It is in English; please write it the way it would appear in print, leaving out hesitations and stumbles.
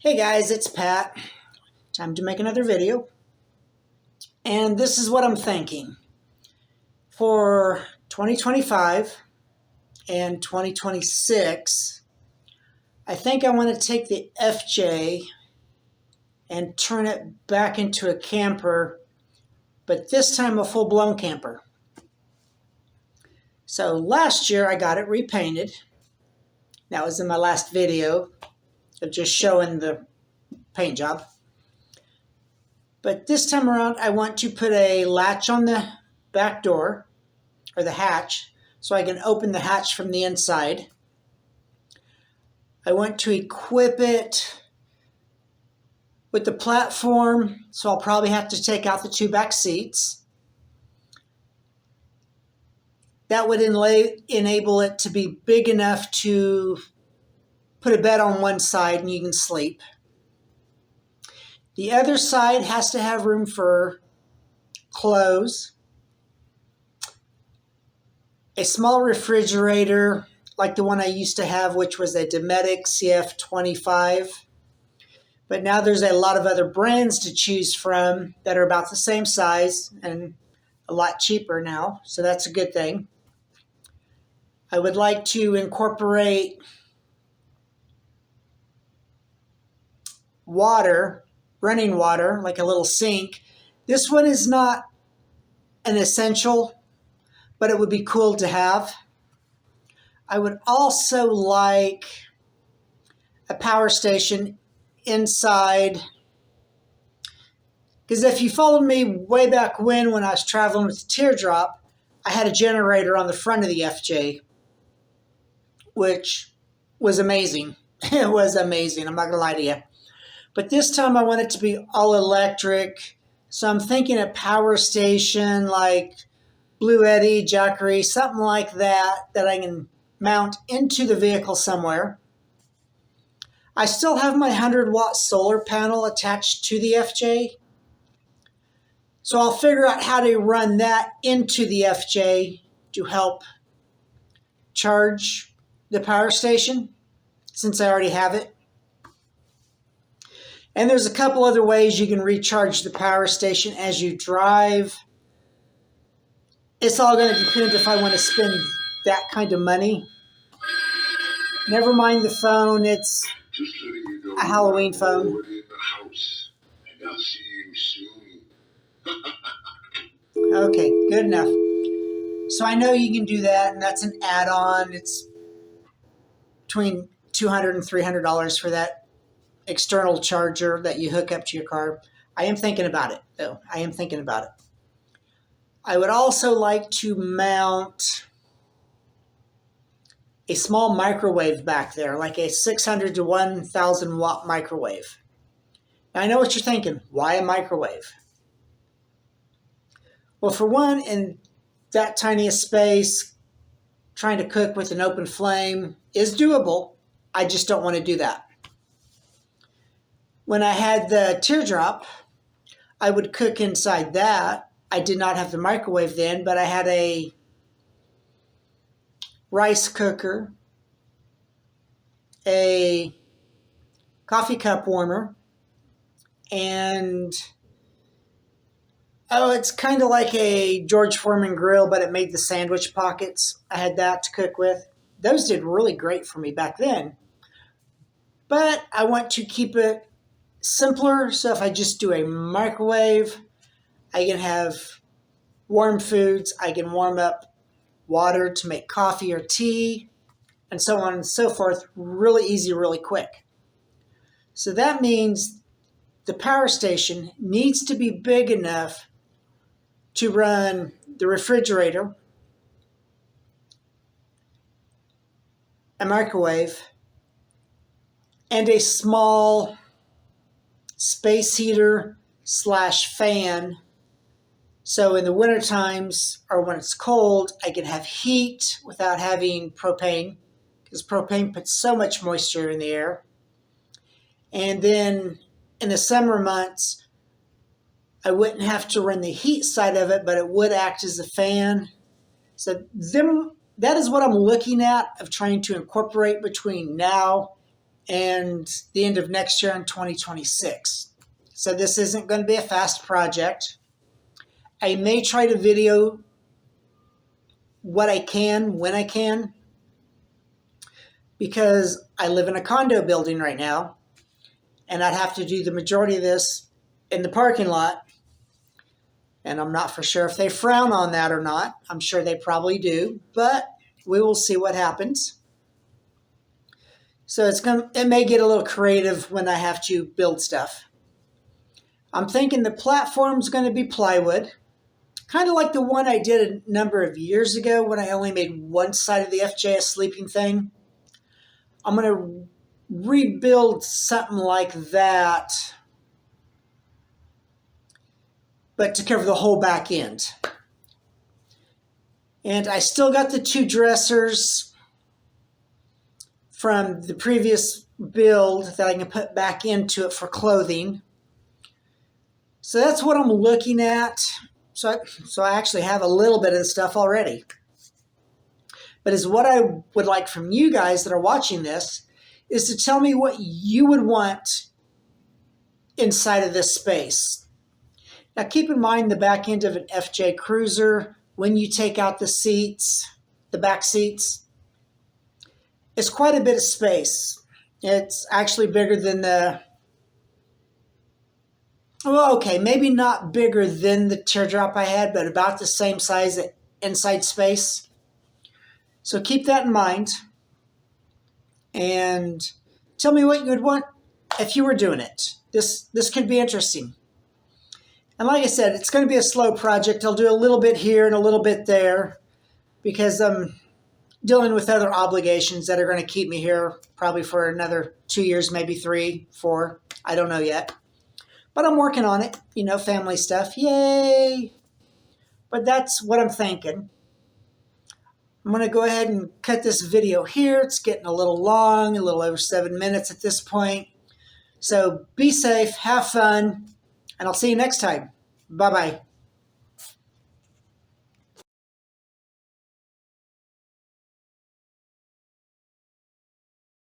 Hey guys, it's Pat. Time to make another video. And this is what I'm thinking. For 2025 and 2026, I think I want to take the FJ and turn it back into a camper, but this time a full-blown camper. So last year I got it repainted. That was in my last video of just showing the paint job. But this time around, I want to put a latch on the back door, or the hatch, so I can open the hatch from the inside. I want to equip it with the platform, so I'll probably have to take out the two back seats. That would enable it to be big enough to put a bed on one side and you can sleep. The other side has to have room for clothes, a small refrigerator like the one I used to have, which was a Dometic CF25. But now there's a lot of other brands to choose from that are about the same size and a lot cheaper now, so that's a good thing. I would like to incorporate water, running water, like a little sink. This one is not an essential, but it would be cool to have. I would also like a power station inside, because if you followed me way back when I was traveling with the Teardrop, I had a generator on the front of the FJ, which was amazing. It was amazing, I'm not going to lie to you. But this time I want it to be all electric. So I'm thinking a power station like Blue Eddy, Jackery, something like that I can mount into the vehicle somewhere. I still have my 100-watt solar panel attached to the FJ. So I'll figure out how to run that into the FJ to help charge the power station, since I already have it. And there's a couple other ways you can recharge the power station as you drive. It's all going to depend if I want to spend that kind of money. Never mind the phone, it's a Halloween phone. Okay, good enough. So I know you can do that, and that's an add-on. It's between $200 and $300 for that external charger that you hook up to your car. I am thinking about it, though. I am thinking about it. I would also like to mount a small microwave back there, like a 600 to 1,000 watt microwave. Now, I know what you're thinking. Why a microwave? Well, for one, in that tiny a space, trying to cook with an open flame is doable. I just don't want to do that. When I had the Teardrop, I would cook inside that. I did not have the microwave then, but I had a rice cooker, a coffee cup warmer, and it's kind of like a George Foreman grill, but it made the sandwich pockets. I had that to cook with. Those did really great for me back then. But I want to keep it simpler, so if I just do a microwave, I can have warm foods, I can warm up water to make coffee or tea, and so on and so forth, really easy, really quick. So that means the power station needs to be big enough to run the refrigerator, a microwave, and a small space heater / fan. So in the winter times, or when it's cold, I can have heat without having propane, because propane puts so much moisture in the air. And then in the summer months, I wouldn't have to run the heat side of it, but it would act as a fan. So that is what I'm looking at, of trying to incorporate between now and the end of next year in 2026. So this isn't going to be a fast project. I may try to video what I can when I can, because I live in a condo building right now, and I'd have to do the majority of this in the parking lot. And I'm not for sure if they frown on that or not. I'm sure they probably do, but we will see what happens. So it may get a little creative when I have to build stuff. I'm thinking the platform's going to be plywood, kind of like the one I did a number of years ago when I only made one side of the FJ a sleeping thing. I'm going to rebuild something like that, but to cover the whole back end. And I still got the two dressers from the previous build that I can put back into it for clothing. So that's what I'm looking at. So I actually have a little bit of the stuff already. But is what I would like from you guys that are watching this is to tell me what you would want inside of this space. Now keep in mind the back end of an FJ Cruiser, when you take out the seats, the back seats, it's quite a bit of space. It's actually bigger than maybe not bigger than the teardrop I had, but about the same size inside space. So keep that in mind and tell me what you would want if you were doing it. This could be interesting. And like I said, it's going to be a slow project. I'll do a little bit here and a little bit there because I'm dealing with other obligations that are going to keep me here probably for another 2 years, maybe 3, 4. I don't know yet. But I'm working on it, family stuff. Yay! But that's what I'm thinking. I'm going to go ahead and cut this video here. It's getting a little long, a little over 7 minutes at this point. So be safe, have fun, and I'll see you next time. Bye-bye.